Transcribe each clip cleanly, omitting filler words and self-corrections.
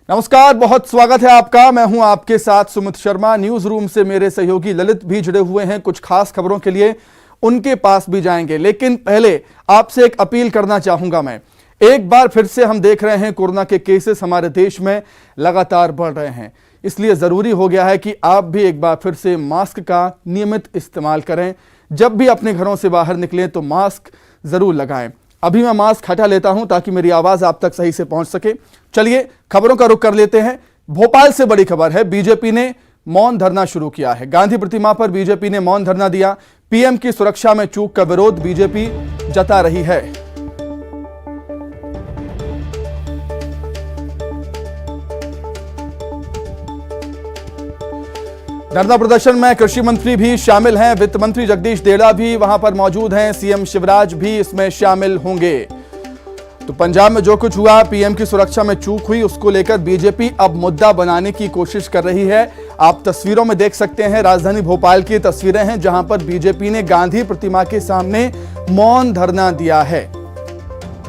नमस्कार, बहुत स्वागत है आपका। मैं हूं आपके साथ सुमित शर्मा। न्यूज रूम से मेरे सहयोगी ललित भी जुड़े हुए हैं। कुछ खास खबरों के लिए उनके पास भी जाएंगे, लेकिन पहले आपसे एक अपील करना चाहूंगा। मैं एक बार फिर से हम देख रहे हैं कोरोना के केसेस हमारे देश में लगातार बढ़ रहे हैं, इसलिए जरूरी हो गया है कि आप भी एक बार फिर से मास्क का नियमित इस्तेमाल करें। जब भी अपने घरों से बाहर निकलें तो मास्क जरूर लगाएं। अभी मैं मास्क हटा लेता हूं ताकि मेरी आवाज आप तक सही से पहुंच सके। चलिए खबरों का रुख कर लेते हैं। भोपाल से बड़ी खबर है, बीजेपी ने मौन धरना शुरू किया है। गांधी प्रतिमा पर बीजेपी ने मौन धरना दिया। पीएम की सुरक्षा में चूक का विरोध बीजेपी जता रही है। धरना प्रदर्शन में कृषि मंत्री भी शामिल हैं, वित्त मंत्री जगदीश देवड़ा भी वहां पर मौजूद हैं, सीएम शिवराज भी इसमें शामिल होंगे। तो पंजाब में जो कुछ हुआ, पीएम की सुरक्षा में चूक हुई, उसको लेकर बीजेपी अब मुद्दा बनाने की कोशिश कर रही है। आप तस्वीरों में देख सकते हैं, राजधानी भोपाल की तस्वीरें हैं जहां पर बीजेपी ने गांधी प्रतिमा के सामने मौन धरना दिया है।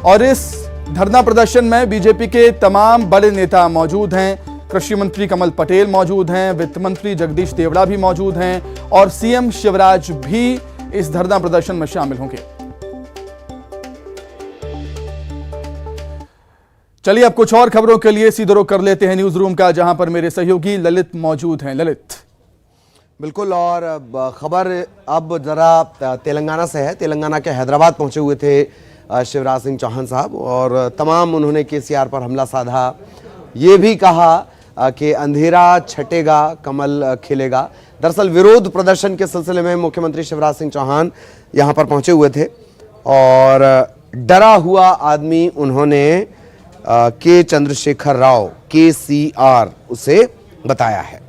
और इस धरना प्रदर्शन में बीजेपी के तमाम बड़े नेता मौजूद हैं। कृषि मंत्री कमल पटेल मौजूद हैं, वित्त मंत्री जगदीश देवड़ा भी मौजूद हैं और सीएम शिवराज भी इस धरना प्रदर्शन में शामिल होंगे। चलिए अब कुछ और खबरों के लिए सीधे रुख कर लेते हैं न्यूज रूम का, जहां पर मेरे सहयोगी ललित मौजूद हैं। ललित। बिल्कुल, और खबर अब जरा तेलंगाना से है। तेलंगाना के हैदराबाद पहुंचे हुए थे शिवराज सिंह चौहान साहब और तमाम उन्होंने केसीआर पर हमला साधा। ये भी कहा कि अंधेरा छटेगा कमल खिलेगा। दरअसल विरोध प्रदर्शन के सिलसिले में मुख्यमंत्री शिवराज सिंह चौहान यहां पर पहुंचे हुए थे और डरा हुआ आदमी उन्होंने के चंद्रशेखर राव KCR उसे बताया है।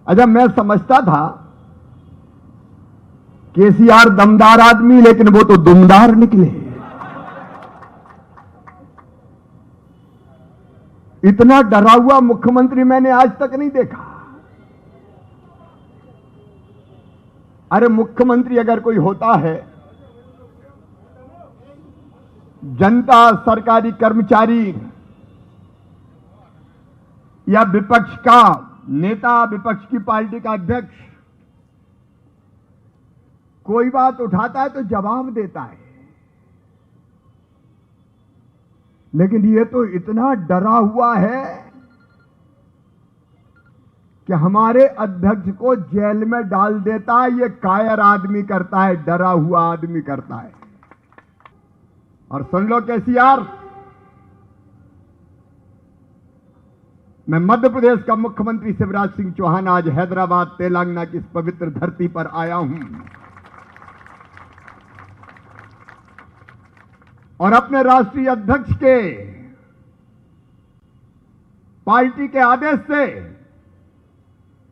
अच्छा, मैं समझता था KCR दमदार आदमी, लेकिन वो तो दुमदार निकले। इतना डरा हुआ मुख्यमंत्री मैंने आज तक नहीं देखा। अरे मुख्यमंत्री अगर कोई होता है, जनता, सरकारी कर्मचारी या विपक्ष का नेता, विपक्ष की पार्टी का अध्यक्ष कोई बात उठाता है तो जवाब देता है, लेकिन ये तो इतना डरा हुआ है कि हमारे अध्यक्ष को जेल में डाल देता है। ये कायर आदमी करता है, डरा हुआ आदमी करता है। और सुन लो KCR, मैं मध्य प्रदेश का मुख्यमंत्री शिवराज सिंह चौहान आज हैदराबाद तेलंगाना की इस पवित्र धरती पर आया हूं और अपने राष्ट्रीय अध्यक्ष के पार्टी के आदेश से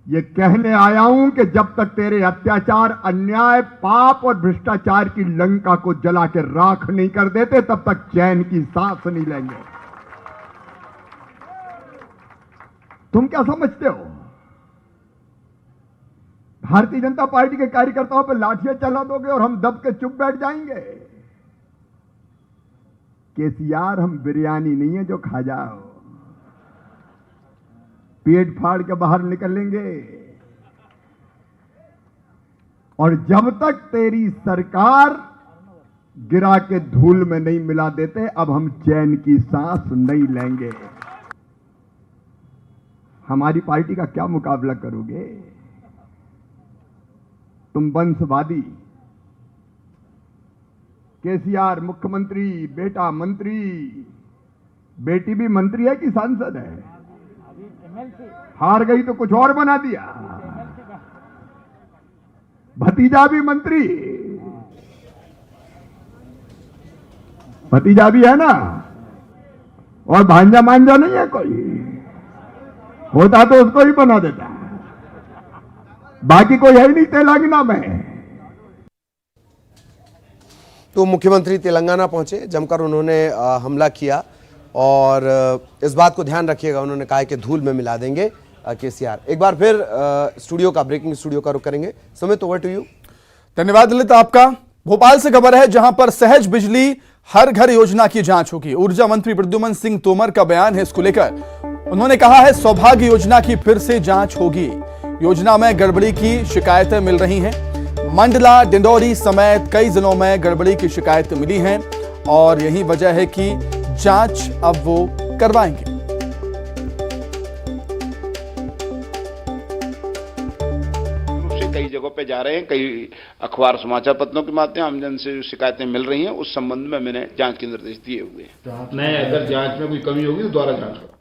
ये कहने आया हूं कि जब तक तेरे अत्याचार, अन्याय, पाप और भ्रष्टाचार की लंका को जला के राख नहीं कर देते, तब तक चैन की सांस नहीं लेंगे। तुम क्या समझते हो, भारतीय जनता पार्टी के कार्यकर्ताओं पर लाठियां चला दोगे और हम दब के चुप बैठ जाएंगे? KCR, हम बिरयानी नहीं है जो खा जाओ, पेट फाड़ के बाहर निकलेंगे। और जब तक तेरी सरकार गिरा के धूल में नहीं मिला देते, अब हम चैन की सांस नहीं लेंगे। हमारी पार्टी का क्या मुकाबला करोगे? तुम वंशवादी। KCR मुख्यमंत्री, बेटा मंत्री, बेटी भी मंत्री है कि सांसद है? हार गई तो कुछ और बना दिया। भतीजा भी मंत्री, भतीजा भी है ना, और भांजा मांजा नहीं है कोई, होता तो उसको ही बना देता। बाकी कोई है ही नहीं तेलंगाना में। तो मुख्यमंत्री तेलंगाना पहुंचे, जमकर उन्होंने हमला किया और इस बात को ध्यान रखिएगा, उन्होंने कहा कि धूल में मिला देंगे KCR। एक बार फिर स्टूडियो का, ब्रेकिंग स्टूडियो का रुख करेंगे। Sumit, over to you. धन्यवाद ललित आपका। भोपाल से खबर है जहां पर सहज बिजली हर घर योजना की जांच होगी। ऊर्जा मंत्री प्रद्युमन सिंह तोमर का बयान है इसको लेकर। उन्होंने कहा है सौभाग्य योजना की फिर से जांच होगी। योजना में गड़बड़ी की शिकायतें मिल रही हैं। मंडला, डिंडौरी समेत कई जिलों में गड़बड़ी की शिकायतें मिली हैं और यही वजह है कि जांच अब वो करवाएंगे। कई जगहों पे जा रहे हैं, कई अखबार समाचार पत्रों के माध्यम आमजन से शिकायतें मिल रही हैं। उस संबंध में मैंने जांच के निर्देश दिए हुए हैं। मैं अगर जांच में कोई कमी होगी तो दोबारा जांच करूंगा।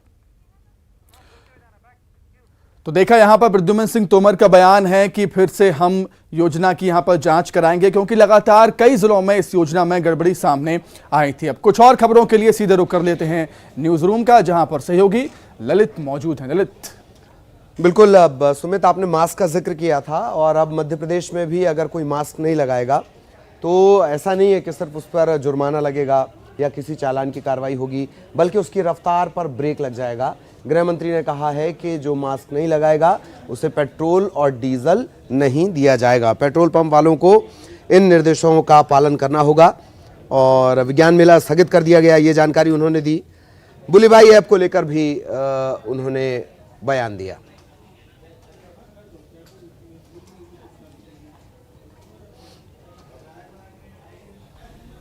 तो देखा यहां पर प्रद्युमन सिंह तोमर का बयान है कि फिर से हम योजना की यहां पर जांच कराएंगे क्योंकि लगातार कई जिलों में इस योजना में गड़बड़ी सामने आई थी। अब कुछ और खबरों के लिए सीधे रुख कर लेते हैं न्यूज रूम का, जहां पर सहयोगी ललित मौजूद हैं। ललित, बिल्कुल। अब सुमित, आपने मास्क का जिक्र किया था और अब मध्य प्रदेश में भी अगर कोई मास्क नहीं लगाएगा तो ऐसा नहीं है कि सिर्फ उस पर जुर्माना लगेगा या किसी चालान की कार्रवाई होगी, बल्कि उसकी रफ्तार पर ब्रेक लग जाएगा। गृह मंत्री ने कहा है कि जो मास्क नहीं लगाएगा उसे पेट्रोल और डीजल नहीं दिया जाएगा। पेट्रोल पंप वालों को इन निर्देशों का पालन करना होगा और विज्ञान मेला स्थगित कर दिया गया, ये जानकारी उन्होंने दी। बुली भाई ऐप को लेकर भी उन्होंने बयान दिया।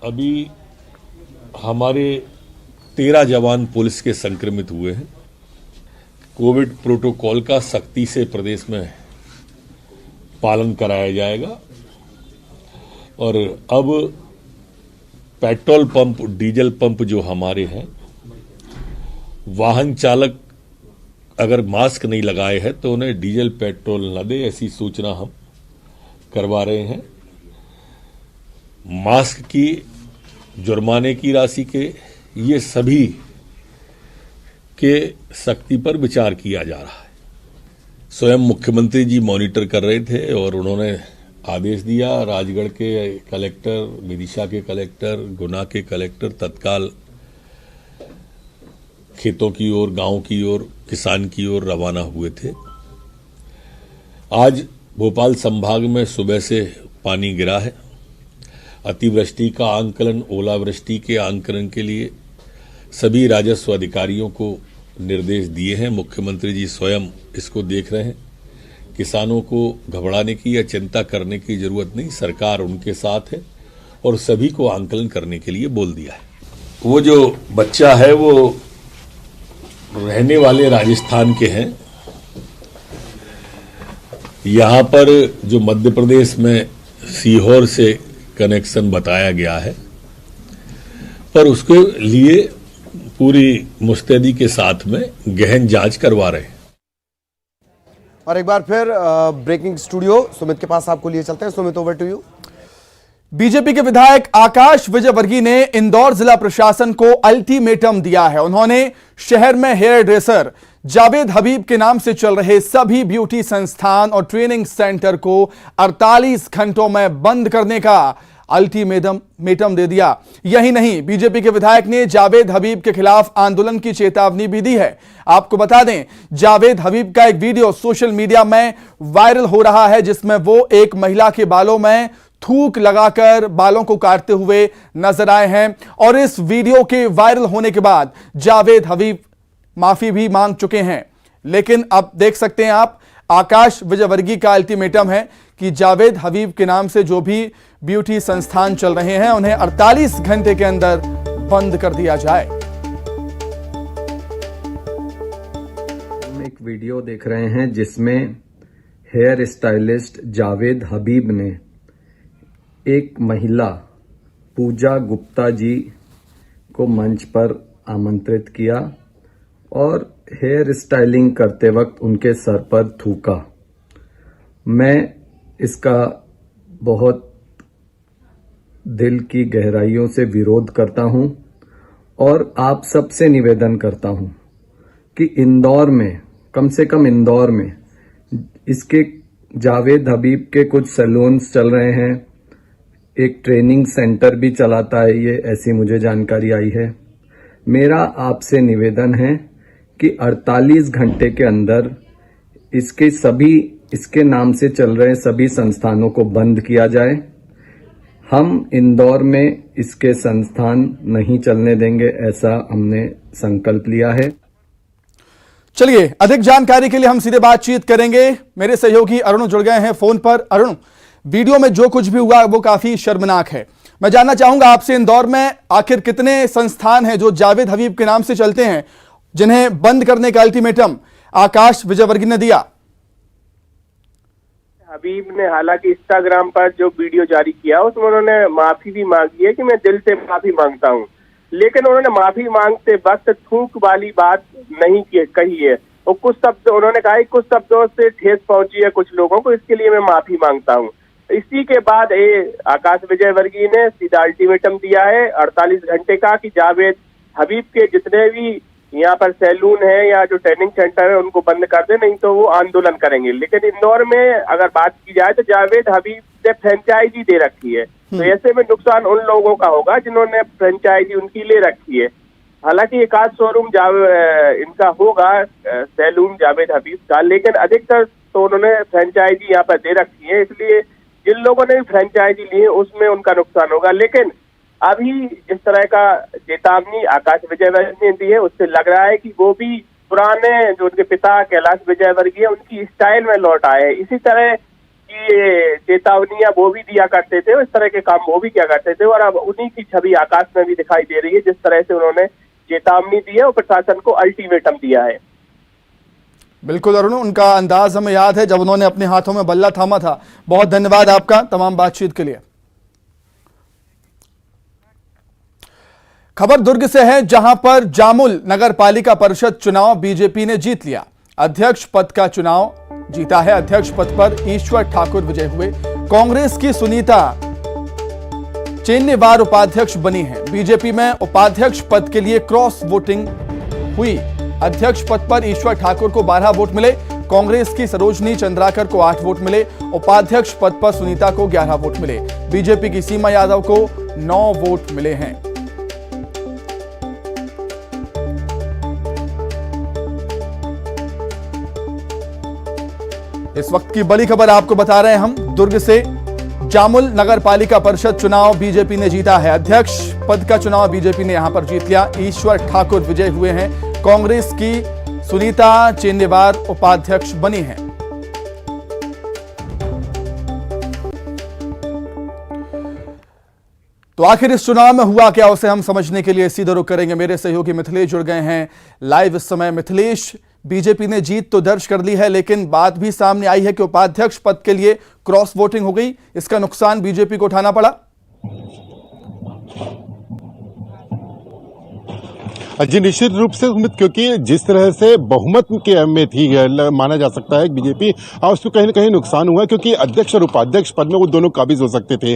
अभी हमारे 13 जवान पुलिस के संक्रमित हुए हैं। कोविड प्रोटोकॉल का सख्ती से प्रदेश में पालन कराया जाएगा और अब पेट्रोल पंप, डीजल पंप जो हमारे हैं, वाहन चालक अगर मास्क नहीं लगाए हैं तो उन्हें डीजल पेट्रोल न दे, ऐसी सूचना हम करवा रहे हैं। मास्क की, जुर्माने की राशि के, ये सभी के सख्ती पर विचार किया जा रहा है। स्वयं मुख्यमंत्री जी मॉनिटर कर रहे थे और उन्होंने आदेश दिया। राजगढ़ के कलेक्टर, विदिशा के कलेक्टर, गुना के कलेक्टर तत्काल खेतों की ओर, गांव की ओर, किसान की ओर रवाना हुए थे। आज भोपाल संभाग में सुबह से पानी गिरा है। अतिवृष्टि का आंकलन, ओलावृष्टि के आंकलन के लिए सभी राजस्व अधिकारियों को निर्देश दिए हैं। मुख्यमंत्री जी स्वयं इसको देख रहे हैं। किसानों को घबराने की या चिंता करने की जरूरत नहीं, सरकार उनके साथ है और सभी को आंकलन करने के लिए बोल दिया है। वो जो बच्चा है वो रहने वाले राजस्थान के हैं। यहां पर जो मध्य प्रदेश में सीहोर से कनेक्शन बताया गया है, पर उसके लिए पूरी मुस्तैदी के साथ में गहन जांच करवा रहे हैं। और एक बार फिर ब्रेकिंग स्टूडियो सुमित के पास आपको लिए चलते हैं। Sumit, over to you. BJP के विधायक आकाश विजयवर्गीय ने इंदौर जिला प्रशासन को अल्टीमेटम दिया है। उन्होंने शहर में हेयर ड्रेसर जावेद हबीब के नाम से चल रहे सभी ब्यूटी संस्थान और ट्रेनिंग सेंटर को 48 घंटों में बंद करने का अल्टीमेटम दे दिया। यही नहीं, बीजेपी के विधायक ने जावेद हबीब के खिलाफ आंदोलन की चेतावनी भी दी है। आपको बता दें, जावेद हबीब का एक वीडियो सोशल मीडिया में वायरल हो रहा है जिसमें वो एक महिला के बालों में थूक लगाकर बालों को काटते हुए नजर आए हैं और इस वीडियो के वायरल होने के बाद जावेद हबीब माफी भी मांग चुके हैं। लेकिन अब देख सकते हैं आप, आकाश विजयवर्गीय का अल्टीमेटम है कि जावेद हबीब के नाम से जो भी ब्यूटी संस्थान चल रहे हैं उन्हें 48 घंटे के अंदर बंद कर दिया जाए। हम एक वीडियो देख रहे हैं जिसमें हेयर स्टाइलिस्ट जावेद हबीब ने एक महिला पूजा गुप्ता जी को मंच पर आमंत्रित किया और हेयर स्टाइलिंग करते वक्त उनके सर पर थूका। मैं इसका बहुत दिल की गहराइयों से विरोध करता हूं और आप सबसे निवेदन करता हूं कि इंदौर में, कम से कम इंदौर में, इसके जावेद हबीब के कुछ सैलून्स चल रहे हैं, एक ट्रेनिंग सेंटर भी चलाता है ये, ऐसी मुझे जानकारी आई है। मेरा आपसे निवेदन है कि 48 घंटे के अंदर इसके नाम से चल रहे सभी संस्थानों को बंद किया जाए। हम इंदौर में इसके संस्थान नहीं चलने देंगे, ऐसा हमने संकल्प लिया है। चलिए, अधिक जानकारी के लिए हम सीधे बातचीत करेंगे। मेरे सहयोगी अरुण जुड़ गए हैं फोन पर। अरुण, वीडियो में जो कुछ भी हुआ वो काफी शर्मनाक है। मैं जानना चाहूंगा आपसे, इंदौर में आखिर कितने संस्थान हैं जो जावेद हबीब के नाम से चलते हैं, जिन्हें बंद करने का अल्टीमेटम आकाश विजयवर्गीय ने दिया? हबीब ने हालांकि इंस्टाग्राम पर जो वीडियो जारी किया उसमें उन्होंने माफी भी मांगी है कि मैं दिल से माफी मांगता हूं, लेकिन उन्होंने माफी मांगते वक्त थूक वाली बात नहीं कही है। और कुछ शब्द उन्होंने कहा है, कुछ शब्दों से ठेस पहुंची है कुछ लोगों को, इसके लिए मैं माफी मांगता हूं। इसी के बाद आकाश विजयवर्गीय ने सीधा अल्टीमेटम दिया है 48 घंटे का कि जावेद हबीब के जितने भी यहाँ पर सैलून है या जो ट्रेनिंग सेंटर है उनको बंद कर दे, नहीं तो वो आंदोलन करेंगे। लेकिन इंदौर में अगर बात की जाए तो जावेद हबीब ने फ्रेंचाइजी दे रखी है, तो ऐसे में नुकसान उन लोगों का होगा जिन्होंने फ्रेंचाइजी उनकी ले रखी है। हालांकि एक आध शोरूम इनका होगा सैलून जावेद हबीब का, लेकिन अधिकतर तो उन्होंने फ्रेंचाइजी यहाँ पर दे रखी है, इसलिए जिन लोगों ने फ्रेंचाइजी ली है उसमें उनका नुकसान होगा। लेकिन अभी जिस तरह का चेतावनी आकाश विजयवर्गीय ने दी है उससे लग रहा है कि वो भी पुराने जो उनके पिता कैलाश विजयवर्गीय उनकी स्टाइल में लौट आए हैं। इसी तरह की चेतावनियां वो भी दिया करते थे, इस तरह के काम वो भी किया करते थे, और अब उन्हीं की छवि आकाश में भी दिखाई दे रही है जिस तरह से उन्होंने चेतावनी दी है और प्रशासन को अल्टीमेटम दिया है। बिल्कुल अरुण, उनका अंदाज हमें याद है जब उन्होंने अपने हाथों में बल्ला थामा था। बहुत धन्यवाद आपका तमाम बातचीत के लिए। खबर दुर्ग से है, जहां पर जामुल नगर पालिका परिषद चुनाव बीजेपी ने जीत लिया। अध्यक्ष पद का चुनाव जीता है। अध्यक्ष पद पर ईश्वर ठाकुर विजय हुए। कांग्रेस की सुनीता चेन्नेवार उपाध्यक्ष बनी है। बीजेपी में उपाध्यक्ष पद के लिए क्रॉस वोटिंग हुई। अध्यक्ष पद पर ईश्वर ठाकुर को 12 वोट मिले। कांग्रेस की सरोजनी चंद्राकर को 8 वोट मिले। उपाध्यक्ष पद पर सुनीता को 11 वोट मिले। बीजेपी की सीमा यादव को 9 वोट मिले हैं। इस वक्त की बड़ी खबर आपको बता रहे हैं हम दुर्ग से। जामुल नगर पालिका परिषद चुनाव बीजेपी ने जीता है। अध्यक्ष पद का चुनाव बीजेपी ने यहां पर जीत लिया। ईश्वर ठाकुर विजय हुए हैं। कांग्रेस की सुनीता चेन्नेवार उपाध्यक्ष बनी हैं। तो आखिर इस चुनाव में हुआ क्या, उसे हम समझने के लिए सीधे रुख करेंगे। मेरे सहयोगी मिथिलेश जुड़ गए हैं लाइव इस समय। मिथिलेश, बीजेपी ने जीत तो दर्ज कर ली है, लेकिन बात भी सामने आई है कि उपाध्यक्ष पद के लिए क्रॉस वोटिंग हो गई। इसका नुकसान बीजेपी को उठाना पड़ा। जी निश्चित रूप से उम्मीद, क्योंकि जिस तरह से बहुमत के में थी माना जा सकता है बीजेपी, उसको कहीं ना कहीं नुकसान हुआ, क्योंकि अध्यक्ष और उपाध्यक्ष पद में वो दोनों काबिज हो सकते थे,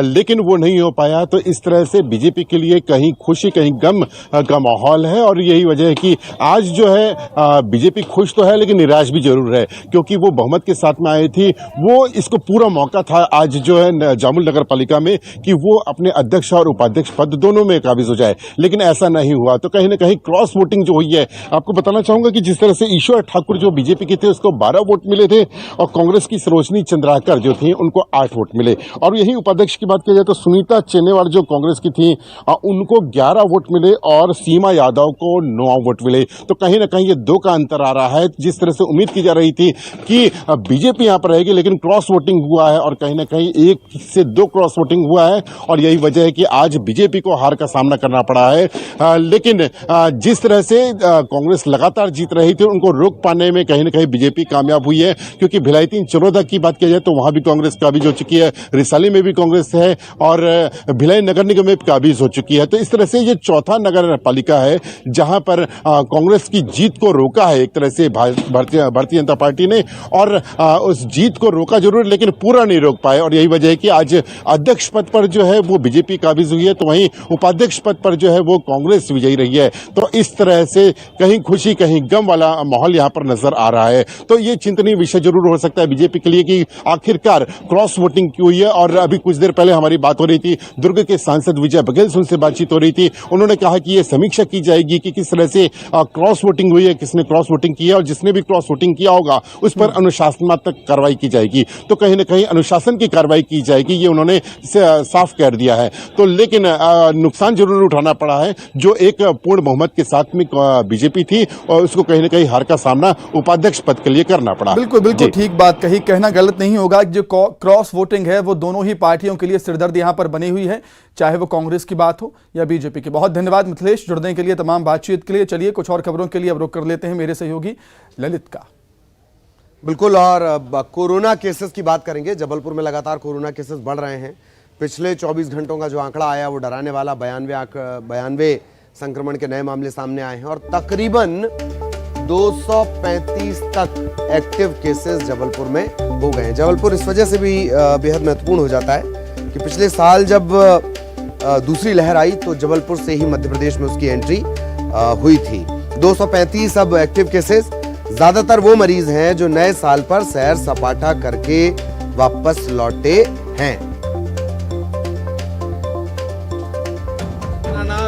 लेकिन वो नहीं हो पाया। तो इस तरह से बीजेपी के लिए कहीं खुशी कहीं गम का माहौल है, और यही वजह है कि आज जो है बीजेपी खुश तो है लेकिन निराश भी जरूर है, क्योंकि वो बहुमत के साथ में आई थी। वो इसको पूरा मौका था आज जो है जामुल नगर पालिका में कि वो अपने अध्यक्ष और उपाध्यक्ष पद दोनों में काबिज हो जाए, लेकिन ऐसा नहीं हुआ। तो कहीं ना कहीं क्रॉस वोटिंग जो हुई है, आपको बताना चाहूंगा कि जिस तरह से ईश्वर ठाकुर जो बीजेपी के थे उसको 12 वोट मिले थे, और कांग्रेस की सरोजनी चंद्राकर जो थी उनको 8 वोट मिले। और यही उपाध्यक्ष की बात की जाए तो सुनीता चेन्नेवार जो कांग्रेस की थी उनको 11 वोट मिले, और सीमा यादव को 9 वोट मिले। तो कहीं ना कहीं ये 2 का अंतर आ रहा है। जिस तरह से उम्मीद की जा रही थी कि बीजेपी यहां पर रहेगी, लेकिन क्रॉस वोटिंग हुआ है, और कहीं ना कहीं 1 से 2 क्रॉस वोटिंग हुआ है, और यही वजह है कि आज बीजेपी को हार का सामना करना पड़ा है। लेकिन जिस तरह से कांग्रेस लगातार जीत रही थी, उनको रोक पाने में कहीं ना कहीं बीजेपी कामयाब हुई है, क्योंकि भिलाई 3 चरोदा की बात की जाए तो वहां भी कांग्रेस काबिज हो चुकी है, रिसाली में भी कांग्रेस है, और भिलाई नगर निगम में काबिज हो चुकी है। तो इस तरह से ये चौथा नगर पालिका है जहां पर कांग्रेस की जीत को रोका है एक तरह से भारतीय जनता पार्टी ने, और उस जीत को रोका जरूर लेकिन पूरा नहीं रोक पाए। और यही वजह है कि आज अध्यक्ष पद पर जो है वो बीजेपी काबिज हुई है, तो वहीं उपाध्यक्ष पद पर जो है वो कांग्रेस विजयी रही है। है। तो इस तरह से कहीं खुशी कहीं गम वाला माहौल यहाँ पर नजर आ रहा है। तो ये चिंतनीय विषय जरूर हो सकता है बीजेपी के लिए कि आखिरकार क्रॉस वोटिंग क्यों हुई है। और अभी कुछ देर पहले हमारी बात हो रही थी, दुर्ग के सांसद विजय बघेल से उनसे बातचीत हो रही थी। उन्होंने कहा कि ये समीक्षा की जाएगी कि किस तरह से क्रॉस वोटिंग हुई है, किसने क्रॉस वोटिंग की है, और जिसने भी क्रॉस वोटिंग किया होगा उस पर अनुशासनात्मक कार्रवाई की जाएगी। तो कहीं ना कहीं अनुशासन की कार्रवाई की जाएगी, ये उन्होंने साफ कह दिया है। तो लेकिन नुकसान जरूर उठाना पड़ा है। जो एक पूर्ण बहुमत के साथ में बीजेपी थी और उसको कहीं ना कहीं हार का सामना उपाध्यक्ष पद के लिए करना पड़ा। बिल्कुल बिल्कुल ठीक बात कही, कहना गलत नहीं होगा। जो क्रॉस वोटिंग है वो दोनों ही पार्टियों के लिए सिरदर्द यहां पर बनी हुई है, चाहे वो कांग्रेस की बात हो या बीजेपी की। बहुत धन्यवाद मिथिलेश जुड़ने के लिए, तमाम बातचीत के लिए। चलिए कुछ और खबरों के लिए अब रुख कर लेते हैं मेरे सहयोगी ललित का। बिल्कुल, और कोरोना केसेस की बात करेंगे। जबलपुर में लगातार कोरोना केसेस बढ़ रहे हैं। पिछले 24 घंटों का जो आंकड़ा आया वो डराने वाला, 92 संक्रमण के नए मामले सामने आए हैं और तकरीबन 235 तक एक्टिव केसेस जबलपुर में हो गए हैं। जबलपुर इस वजह से भी बेहद महत्वपूर्ण हो जाता है कि पिछले साल जब दूसरी लहर आई तो जबलपुर से ही मध्य प्रदेश में उसकी एंट्री हुई थी। 235 अब एक्टिव केसेस। ज्यादातर वो मरीज हैं जो नए साल पर सैर सपाटा करके वापस लौटे हैं।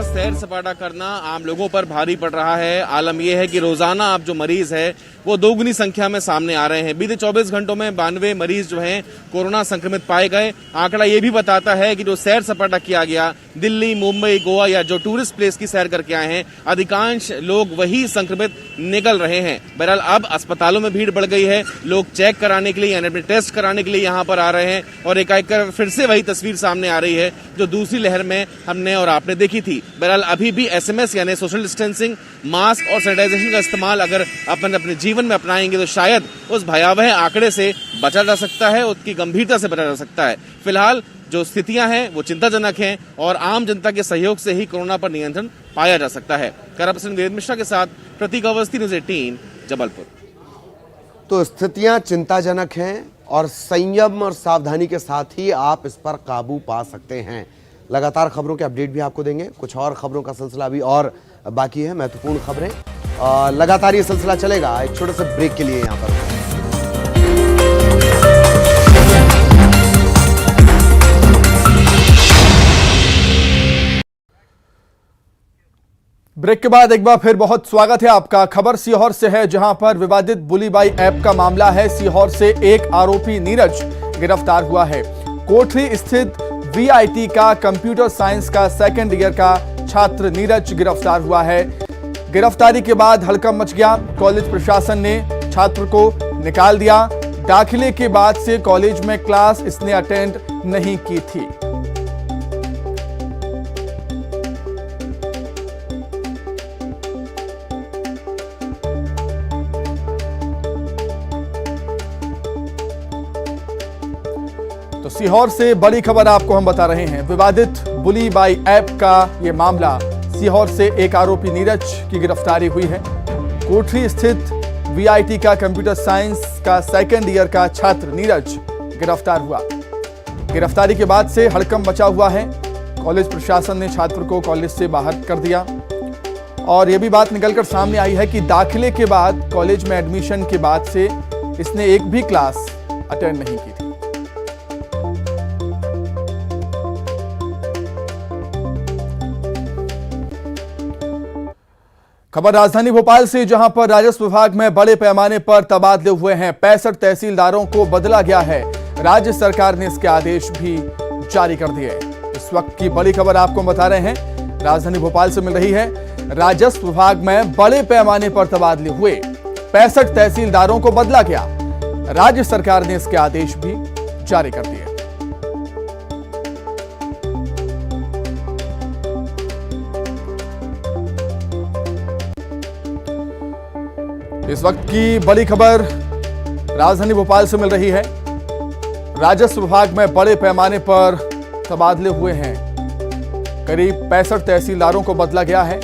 सैर सपाटा करना आम लोगों पर भारी पड़ रहा है। आलम यह है कि रोजाना अब जो मरीज है वो दोगुनी संख्या में सामने आ रहे हैं। बीते 24 घंटों में 92 मरीज जो हैं कोरोना संक्रमित पाए गए। आंकड़ा ये भी बताता है कि जो सैर सपाटा किया गया दिल्ली, मुंबई, गोवा या जो टूरिस्ट प्लेस की सैर करके आए हैं, अधिकांश लोग वही संक्रमित निकल रहे हैं। बहरहाल अब अस्पतालों में भीड़ बढ़ गई है। लोग चेक कराने के लिए यानी अपने टेस्ट कराने के लिए यहाँ पर आ रहे हैं और एकाएक फिर से वही तस्वीर सामने आ रही है जो दूसरी लहर में हमने और आपने देखी थी। बहरहाल अभी भी SMS यानी सोशल डिस्टेंसिंग, मास्क और सैनिटाइजेशन का इस्तेमाल अगर अपन अपने जीवन में अपनाएंगे तो शायद उस भयावह आंकड़े से बचा जा सकता है, उसकी गंभीरता से बचा जा सकता है। फिलहाल जो स्थितियां हैं वो चिंताजनक हैं और आम जनता के सहयोग से ही कोरोना पर नियंत्रण पाया जा सकता है। कैमरा पर्सन वीरेंद्र मिश्रा के साथ प्रतीक अवस्थी, न्यूज़ 18 जबलपुर। तो स्थितियां चिंताजनक हैं और संयम और सावधानी के साथ ही आप इस पर काबू पा सकते हैं। लगातार खबरों के अपडेट भी आपको देंगे। कुछ और खबरों का सिलसिला भी और बाकी है, महत्वपूर्ण खबरें। लगातार ये सिलसिला चलेगा। एक छोटे से ब्रेक के लिए यहाँ पर ब्रेक के बाद एक बार फिर बहुत स्वागत है आपका। खबर सीहोर से है, जहां पर विवादित बुलीबाई ऐप का मामला है। सीहोर से एक आरोपी नीरज गिरफ्तार हुआ है। कोठरी स्थित VIT का कंप्यूटर साइंस का सेकंड ईयर का छात्र नीरज गिरफ्तार हुआ है। गिरफ्तारी के बाद हड़कंप मच गया। कॉलेज प्रशासन ने छात्र को निकाल दिया। दाखिले के बाद से कॉलेज में क्लास इसने अटेंड नहीं की थी। तो सीहोर से बड़ी खबर आपको हम बता रहे हैं। विवादित बुली बाई ऐप का यह मामला, सीहोर से एक आरोपी नीरज की गिरफ्तारी हुई है। कोठरी स्थित VIT का कंप्यूटर साइंस का सेकंड ईयर का छात्र नीरज गिरफ्तार हुआ। गिरफ्तारी के बाद से हड़कंप मचा हुआ है। कॉलेज प्रशासन ने छात्र को कॉलेज से बाहर कर दिया और यह भी बात निकलकर सामने आई है कि दाखिले के बाद, कॉलेज में एडमिशन के बाद से इसने एक भी क्लास अटेंड नहीं की थी। खबर राजधानी भोपाल से, जहां पर राजस्व विभाग में बड़े पैमाने पर तबादले हुए हैं। 65 तहसीलदारों को बदला गया है। राज्य सरकार ने इसके आदेश भी जारी कर दिए। इस वक्त की बड़ी खबर आपको बता रहे हैं, राजधानी भोपाल से मिल रही है। राजस्व विभाग में बड़े पैमाने पर तबादले हुए, 65 तहसीलदारों को बदला गया। राज्य सरकार ने इसके आदेश भी जारी कर दिए। इस वक्त की बड़ी खबर राजधानी भोपाल से मिल रही है। राजस्व विभाग में बड़े पैमाने पर तबादले हुए हैं। करीब 65 तहसीलदारों को बदला गया है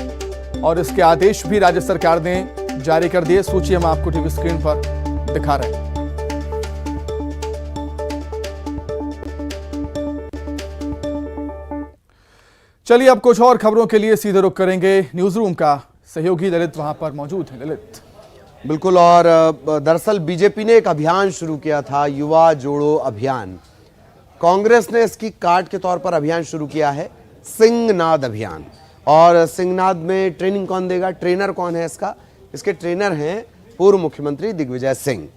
और इसके आदेश भी राज्य सरकार ने जारी कर दिए। सूची हम आपको टीवी स्क्रीन पर दिखा रहे हैं। चलिए अब कुछ और खबरों के लिए सीधे रुख करेंगे न्यूज रूम का। सहयोगी ललित वहां पर मौजूद हैं। ललित। बिल्कुल, और दरअसल बीजेपी ने एक अभियान शुरू किया था, युवा जोड़ो अभियान। कांग्रेस ने इसकी काट के तौर पर अभियान शुरू किया है, सिंहनाद अभियान। और सिंहनाद में ट्रेनिंग कौन देगा, ट्रेनर कौन है इसका? इसके ट्रेनर हैं पूर्व मुख्यमंत्री दिग्विजय सिंह।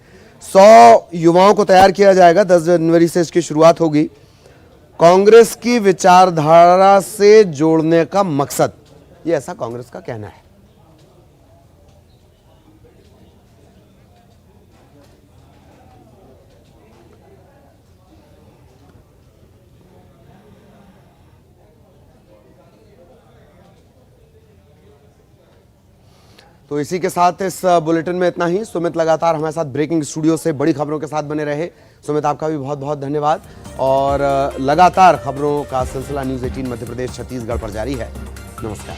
100 युवाओं को तैयार किया जाएगा। 10 जनवरी से इसकी शुरुआत होगी। कांग्रेस की विचारधारा से जोड़ने का मकसद, ये ऐसा कांग्रेस का कहना है। तो इसी के साथ इस बुलेटिन में इतना ही। सुमित लगातार हमारे साथ ब्रेकिंग स्टूडियो से बड़ी खबरों के साथ बने रहे। सुमित, आपका भी बहुत बहुत धन्यवाद। और लगातार खबरों का सिलसिला न्यूज़ 18 मध्य प्रदेश छत्तीसगढ़ पर जारी है। नमस्कार।